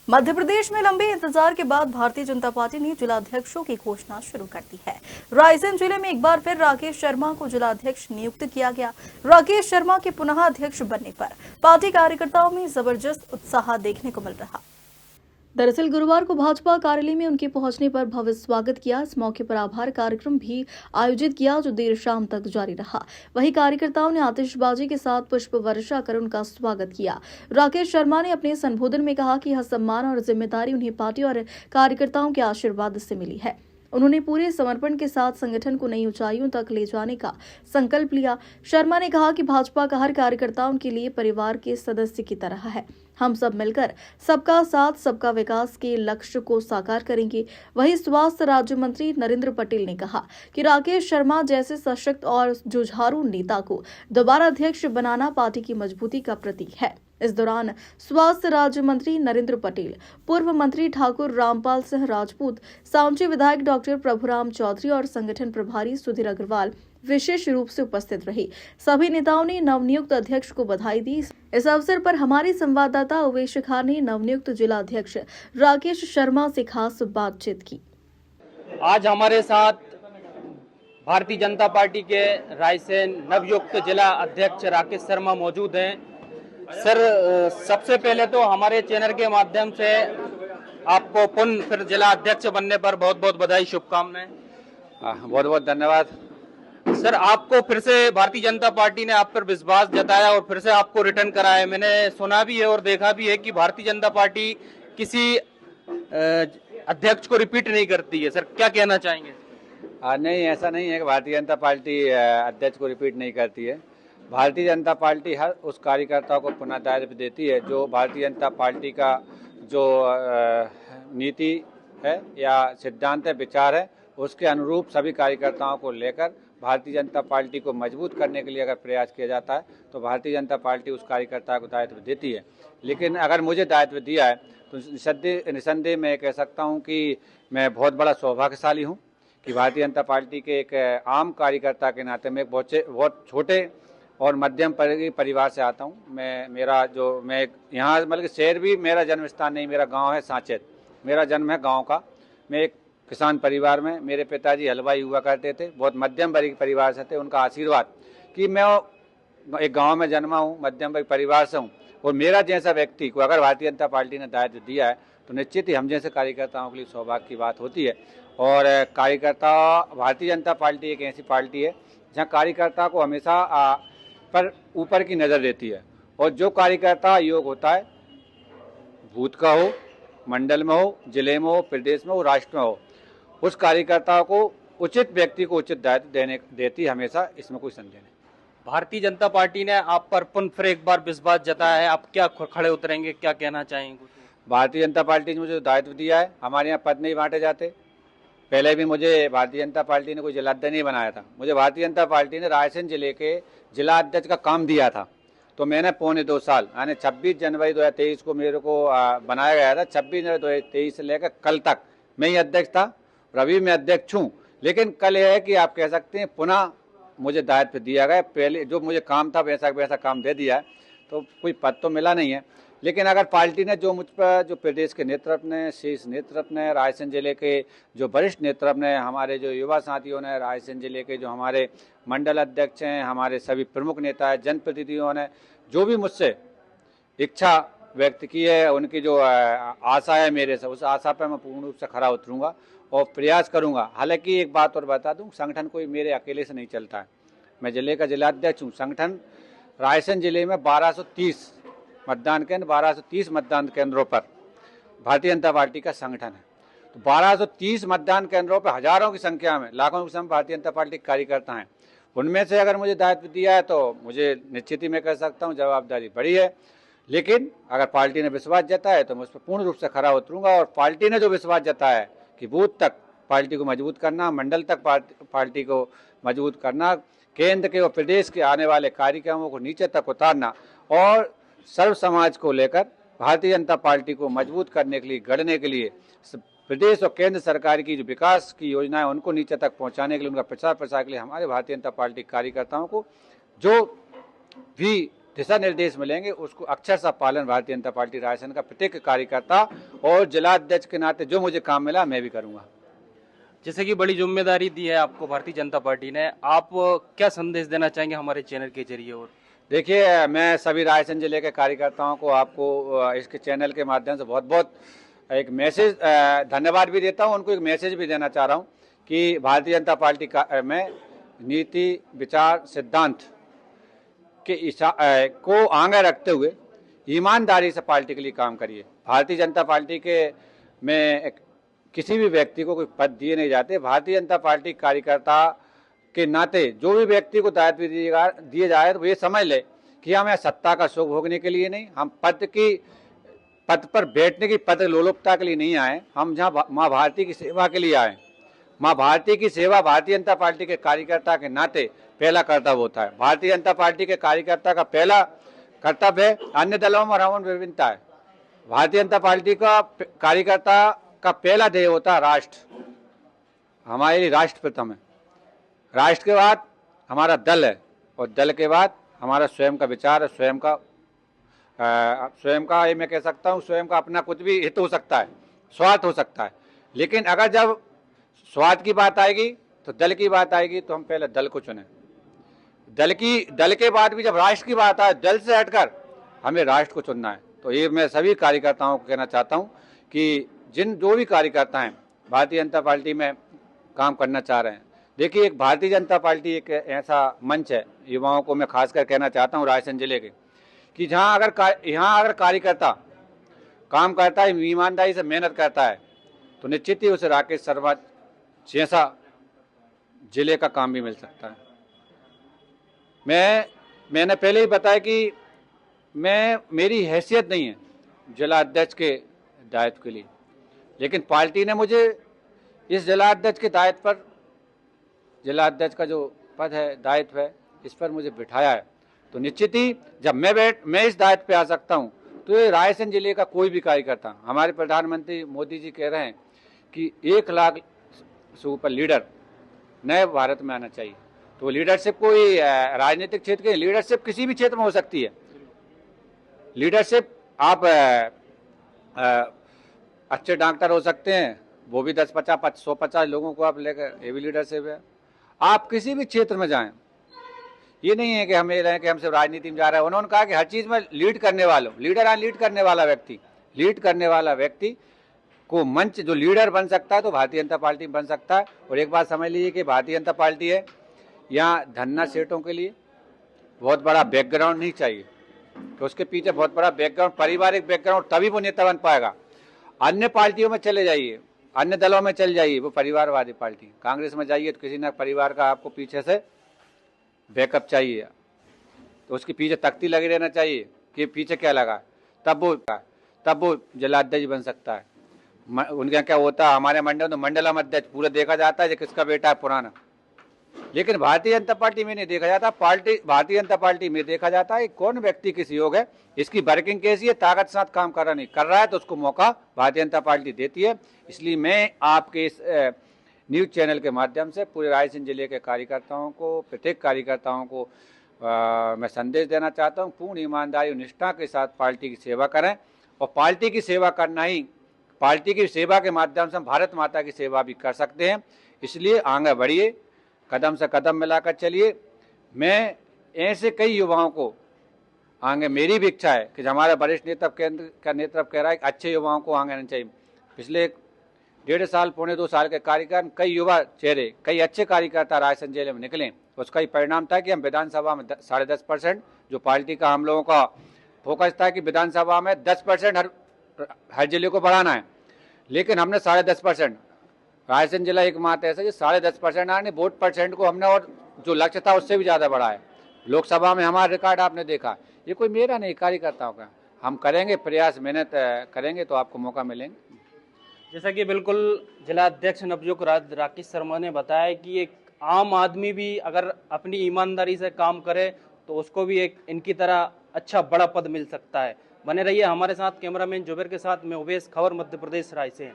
मध्य प्रदेश में लंबे इंतजार के बाद भारतीय जनता पार्टी ने जिलाध्यक्षों की घोषणा शुरू कर दी है। रायसेन जिले में एक बार फिर राकेश शर्मा को जिलाध्यक्ष नियुक्त किया गया। राकेश शर्मा के पुनः अध्यक्ष बनने पर पार्टी कार्यकर्ताओं में जबरदस्त उत्साह देखने को मिल रहा। दरअसल गुरुवार को भाजपा कार्यालय में उनके पहुंचने पर भव्य स्वागत किया। इस मौके पर आभार कार्यक्रम भी आयोजित किया जो देर शाम तक जारी रहा। वहीं कार्यकर्ताओं ने आतिशबाजी के साथ पुष्प वर्षा कर उनका स्वागत किया। राकेश शर्मा ने अपने संबोधन में कहा कि यह सम्मान और जिम्मेदारी उन्हें पार्टी और कार्यकर्ताओं के आशीर्वाद से मिली है। उन्होंने पूरे समर्पण के साथ संगठन को नई ऊंचाइयों तक ले जाने का संकल्प लिया। शर्मा ने कहा कि भाजपा का हर कार्यकर्ता उनके लिए परिवार के सदस्य की तरह है। हम सब मिलकर सबका साथ सबका विकास के लक्ष्य को साकार करेंगे। वहीं स्वास्थ्य राज्य मंत्री नरेंद्र पटेल ने कहा कि राकेश शर्मा जैसे सशक्त और जुझारू नेता को दोबारा अध्यक्ष बनाना पार्टी की मजबूती का प्रतीक है। इस दौरान स्वास्थ्य राज्य मंत्री नरेंद्र पटेल, पूर्व मंत्री ठाकुर रामपाल सिंह राजपूत, सांची विधायक डॉक्टर प्रभुराम चौधरी और संगठन प्रभारी सुधीर अग्रवाल विशेष रूप से उपस्थित रहे। सभी नेताओं ने नवनियुक्त अध्यक्ष को बधाई दी। इस अवसर पर हमारे संवाददाता उवेश खान ने नवनियुक्त जिलाध्यक्ष राकेश शर्मा से खास बातचीत की। आज हमारे साथ भारतीय जनता पार्टी के रायसेन नवयुक्त जिला अध्यक्ष राकेश शर्मा मौजूद हैं। सर, सबसे पहले तो हमारे चैनल के माध्यम से आपको पुनः फिर जिला अध्यक्ष बनने पर बहुत बहुत बधाई, शुभकामनाएं। बहुत बहुत धन्यवाद। सर, आपको फिर से भारतीय जनता पार्टी ने आप पर विश्वास जताया और फिर से आपको रिटर्न कराया। मैंने सुना भी है और देखा भी है कि भारतीय जनता पार्टी किसी अध्यक्ष को रिपीट नहीं करती है। सर, क्या कहना चाहेंगे? नहीं, ऐसा नहीं है कि भारतीय जनता पार्टी अध्यक्ष को रिपीट नहीं करती है। भारतीय जनता पार्टी हर उस कार्यकर्ता को पुनः दायित्व देती है जो भारतीय जनता पार्टी का जो नीति है या सिद्धांत है, विचार है, उसके अनुरूप सभी कार्यकर्ताओं को लेकर भारतीय जनता पार्टी को मजबूत करने के लिए अगर प्रयास किया जाता है तो भारतीय जनता पार्टी उस कार्यकर्ता को दायित्व देती है। लेकिन अगर मुझे दायित्व दिया है तो निसंदेह मैं कह सकता हूं कि मैं बहुत बड़ा सौभाग्यशाली हूं कि भारतीय जनता पार्टी के एक आम कार्यकर्ता के नाते मैं बहुत छोटे और मध्यम परिवार से आता हूं। मैं यहाँ मतलब शहर भी मेरा जन्म स्थान नहीं, मेरा गाँव है सांचेत, मेरा जन्म है गाँव का। मैं एक किसान परिवार में, मेरे पिताजी हलवाई हुआ करते थे, बहुत मध्यम वर्ग परिवार से थे। उनका आशीर्वाद कि मैं एक गांव में जन्मा हूं, मध्यम वर्ग परिवार से हूं और मेरा जैसा व्यक्ति को अगर भारतीय जनता पार्टी ने दायित्व दिया है तो निश्चित ही हम जैसे कार्यकर्ताओं के लिए सौभाग्य की बात होती है। और भारतीय जनता पार्टी एक ऐसी पार्टी है जहाँ कार्यकर्ता को हमेशा पर ऊपर की नज़र रहती है और जो कार्यकर्ता योग होता है, बूथ का हो, मंडल में हो, जिले में हो, प्रदेश में हो, राष्ट्र में हो, उस कार्यकर्ता को उचित व्यक्ति को उचित दायित्व देती हमेशा, इसमें कोई संदेह नहीं। भारतीय जनता पार्टी ने आप पर पुनः फिर एक बार विश्वास जताया है, आप क्या खड़े उतरेंगे, क्या कहना चाहेंगे? भारतीय जनता पार्टी ने मुझे दायित्व दिया है। हमारे यहाँ पद नहीं बांटे जाते। पहले भी मुझे भारतीय जनता पार्टी ने कोई जिलाध्यक्ष नहीं बनाया था। मुझे भारतीय जनता पार्टी ने रायसेन जिले के जिला अध्यक्ष का काम दिया था, तो मैंने 2.25 साल यानी 26 जनवरी 2023 को मेरे को बनाया गया था। 26 जनवरी 2023 से लेकर कल तक मैं ही अध्यक्ष था और अभी मैं अध्यक्ष हूँ। लेकिन कल यह है कि आप कह सकते हैं पुनः मुझे दायित्व दिया गया। पहले जो मुझे काम था वैसा काम दे दिया है, तो कोई पद तो मिला नहीं है। लेकिन अगर पार्टी ने जो मुझ पर, जो प्रदेश के नेतृत्व ने, शीर्ष नेतृत्व ने, रायसेन जिले के जो वरिष्ठ नेतृत्व ने, हमारे जो युवा साथियों ने, रायसेन जिले के जो हमारे मंडल अध्यक्ष हैं, हमारे सभी प्रमुख नेता हैं, जनप्रतिनिधियों ने जो भी मुझसे इच्छा व्यक्त की है, उनकी जो आशा है मेरे से, उस आशा पर मैं पूर्ण रूप से खरा उतरूंगा और प्रयास करूंगा। हालांकि एक बात और बता दूं, संगठन कोई मेरे अकेले से नहीं चलता है। मैं जिले का जिलाध्यक्ष हूँ। संगठन रायसेन जिले में 1230 मतदान केंद्र, 1230 मतदान केंद्रों पर भारतीय जनता पार्टी का संगठन है। तो 1230 मतदान केंद्रों पर हजारों की संख्या में, लाखों की संख्या में भारतीय जनता पार्टी के कार्यकर्ता हैं। उनमें से अगर मुझे दायित्व दिया है तो मुझे निश्चित ही मैं कह सकता हूँ जवाबदारी बड़ी है। लेकिन अगर पार्टी ने विश्वास जताया है तो मैं उस पर पूर्ण रूप से खरा उतरूंगा। और पार्टी ने जो विश्वास जताया है कि बूथ तक पार्टी को मजबूत करना, मंडल तक पार्टी को मजबूत करना, केंद्र के और प्रदेश के आने वाले कार्यक्रमों को नीचे तक उतारना और सर्व समाज को लेकर भारतीय जनता पार्टी को मजबूत करने के लिए, गढ़ने के लिए प्रदेश और केंद्र सरकार की जो विकास की योजनाएं उनको नीचे तक पहुंचाने के लिए, उनका प्रचार प्रसार के लिए हमारे भारतीय जनता पार्टी कार्यकर्ताओं को जो भी दिशा निर्देश मिलेंगे उसको अक्षर सा पालन भारतीय जनता पार्टी रायसेन का प्रत्येक कार्यकर्ता और जिला अध्यक्ष के नाते जो मुझे काम मिला मैं भी करूंगा। जैसे कि बड़ी जिम्मेदारी दी है आपको भारतीय जनता पार्टी ने, आप क्या संदेश देना चाहेंगे हमारे चैनल के जरिए? और देखिए, मैं सभी रायसेन जिले के कार्यकर्ताओं को आपको इसके चैनल के माध्यम से बहुत बहुत एक मैसेज धन्यवाद भी देता हूं, उनको एक मैसेज भी देना चाह रहा हूं कि भारतीय जनता पार्टी का में नीति, विचार, सिद्धांत के को आगे रखते हुए ईमानदारी से पार्टी के लिए काम करिए। भारतीय जनता पार्टी के में किसी भी व्यक्ति को कोई पद दिए नहीं जाते। भारतीय जनता पार्टी कार्यकर्ता के नाते जो भी व्यक्ति को दायित्व दिए जाए तो ये समझ ले कि हम यहाँ सत्ता का सुख भोगने के लिए नहीं, हम पद पर बैठने की पद लोलुपता के लिए नहीं आए, हम जहाँ माँ भारती की सेवा के लिए आए। माँ भारती की सेवा भारतीय जनता पार्टी के कार्यकर्ता के नाते पहला कर्तव्य होता है। भारतीय जनता पार्टी के कार्यकर्ता का पहला कर्तव्य है, अन्य दलों में रावण विभिन्नता है, भारतीय जनता पार्टी का कार्यकर्ता का पहला ध्येय होता है राष्ट्र। हमारे लिए राष्ट्र प्रथम है, राष्ट्र के बाद हमारा दल है और दल के बाद हमारा स्वयं का विचार है, स्वयं का ये मैं कह सकता हूँ, स्वयं का अपना कुछ भी हित हो सकता है, स्वार्थ हो सकता है। लेकिन अगर जब स्वार्थ की बात आएगी तो दल की बात आएगी तो हम पहले दल को चुने। दल के बाद भी जब राष्ट्र की बात आए, दल से हटकर हमें राष्ट्र को चुनना है। तो ये मैं सभी कार्यकर्ताओं को कहना चाहता हूँ कि जो भी कार्यकर्ता हैं भारतीय जनता पार्टी में काम करना चाह रहे हैं, देखिए एक भारतीय जनता पार्टी एक ऐसा मंच है, युवाओं को मैं खासकर कहना चाहता हूँ रायसेन जिले के, कि यहाँ अगर कार्यकर्ता काम करता है, ईमानदारी से मेहनत करता है तो निश्चित ही उसे राकेश शर्मा जैसा जिले का काम भी मिल सकता है। मैंने पहले ही बताया कि मेरी हैसियत नहीं है जिला अध्यक्ष के दायित्व के लिए, लेकिन पार्टी ने मुझे इस जिला अध्यक्ष के दायित्व पर, जिला अध्यक्ष का जो पद है, दायित्व है, इस पर मुझे बिठाया है। तो निश्चित ही जब मैं इस दायित्व पे आ सकता हूँ तो ये रायसेन जिले का कोई भी कार्यकर्ता, हमारे प्रधानमंत्री मोदी जी कह रहे हैं कि 1 लाख से ऊपर लीडर नए भारत में आना चाहिए। तो लीडरशिप कोई राजनीतिक क्षेत्र के, लीडरशिप किसी भी क्षेत्र में हो सकती है। लीडरशिप आप अच्छे डॉक्टर हो सकते हैं, वो भी 150 लोगों को आप लेकर, ये भी लीडरशिप है। आप किसी भी क्षेत्र में जाएं, ये नहीं है कि हमें रहे कि हम सिर्फ राजनीति में जा रहे हैं। उन्होंने कहा कि हर चीज में लीड करने वाला व्यक्ति को मंच, जो लीडर बन सकता है तो भारतीय जनता पार्टी बन सकता है। और एक बात समझ लीजिए कि भारतीय जनता पार्टी है, यहाँ धन्ना सेठों के लिए बहुत बड़ा बैकग्राउंड नहीं चाहिए, तो उसके पीछे बहुत बड़ा बैकग्राउंड, पारिवारिक बैकग्राउंड, तभी वो नेता बन पाएगा। अन्य पार्टियों में चले जाइए, अन्य दलों में चल जाइए, वो परिवारवादी पार्टी। कांग्रेस में जाइए तो किसी न परिवार का आपको पीछे से बैकअप चाहिए, तो उसके पीछे तख्ती लगी रहना चाहिए कि पीछे क्या लगा, तब वो जिलाध्यक्ष बन सकता है। उनके क्या होता है, हमारे मंडल तो मंडलम अध्यक्ष पूरा देखा जाता है, किसका बेटा है पुराना। लेकिन भारतीय जनता पार्टी में नहीं देखा जाता, भारतीय जनता पार्टी में देखा जाता है कौन व्यक्ति किस योग है, इसकी वर्किंग कैसी है, ताकत साथ काम कर रहा है तो उसको मौका भारतीय जनता पार्टी देती है। इसलिए मैं आपके इस न्यूज चैनल के माध्यम से पूरे रायसेन जिले के कार्यकर्ताओं को, प्रत्येक कार्यकर्ताओं को मैं संदेश देना चाहता हूं, पूर्ण ईमानदारी और निष्ठा के साथ पार्टी की सेवा करें। और पार्टी की सेवा करना ही, पार्टी की सेवा के माध्यम से हम भारत माता की सेवा भी कर सकते हैं। इसलिए आगे बढ़िए, कदम से कदम मिलाकर चलिए। मैं ऐसे कई युवाओं को आगे, मेरी भी इच्छा है कि हमारा वरिष्ठ नेतृत्व केंद्र का नेतृत्व कह रहा है कि अच्छे युवाओं को आगे आना चाहिए। पिछले 1.5 साल, 2.25 साल के कार्यकाल कई युवा चेहरे, कई अच्छे कार्यकर्ता रायसेन जिले में निकले। उसका ही परिणाम था कि हम विधानसभा में 10.5%, जो पार्टी का हम लोगों का फोकस था कि विधानसभा में 10% हर जिले को बढ़ाना है, लेकिन हमने 10.5%, रायसेन जिला एकमात्र ऐसा जो 10.5% आने, वोट परसेंट को हमने और जो लक्ष्य था उससे भी ज़्यादा बढ़ाया। लोकसभा में हमारा रिकॉर्ड आपने देखा, ये कोई मेरा नहीं, कार्यकर्ताओं का। हम करेंगे प्रयास, मेहनत करेंगे तो आपको मौका मिलेंगे। जैसा कि बिल्कुल जिला अध्यक्ष नवयुक्त राकेश शर्मा ने बताया कि एक आम आदमी भी अगर अपनी ईमानदारी से काम करे तो उसको भी एक इनकी तरह अच्छा बड़ा पद मिल सकता है। बने रहिए हमारे साथ, कैमरामैन जुबेर के साथ मैं उवैस, खबर मध्य प्रदेश रायसेन।